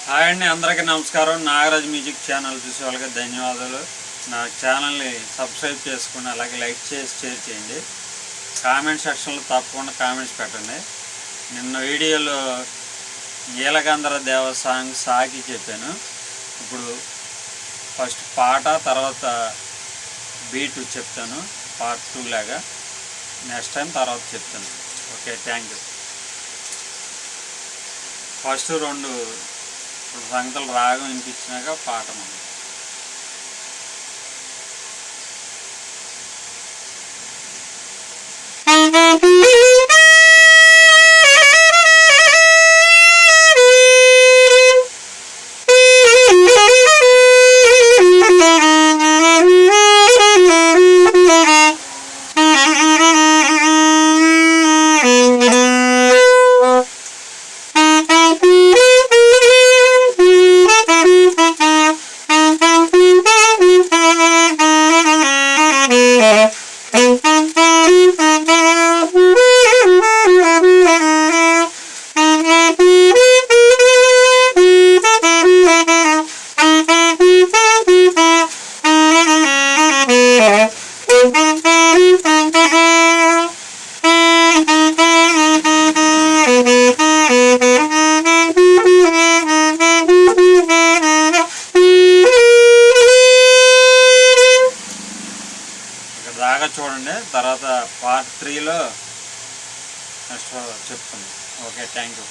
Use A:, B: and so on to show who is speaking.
A: Hi అండి, అందరికీ నమస్కారం. నాగరాజ్ మ్యూజిక్ ఛానల్ చూసే వాళ్ళకి ధన్యవాదాలు. నా ఛానల్ని సబ్స్క్రైబ్ చేసుకుని అలాగే లైక్ చేసి షేర్ చేయండి. కామెంట్ సెక్షన్లో తప్పకుండా కామెంట్స్ పెట్టండి. నిన్న వీడియోలో నీలగంధర దేవ సాంగ్ సాకి చెప్పాను. ఇప్పుడు ఫస్ట్ పాట, తర్వాత బీట్ చెప్తాను పార్ట్ 2 లాగా. నెక్స్ట్ టైం తర్వాత చెప్తాను. Okay, thank you. ఫస్ట్ రెండు సంగతులు రాగం వినిపించినాక పాట మనం. దాకా చూడండి, తర్వాత పార్ట్ 3లో నెక్స్ట్ చెప్తాను. Okay, thank you.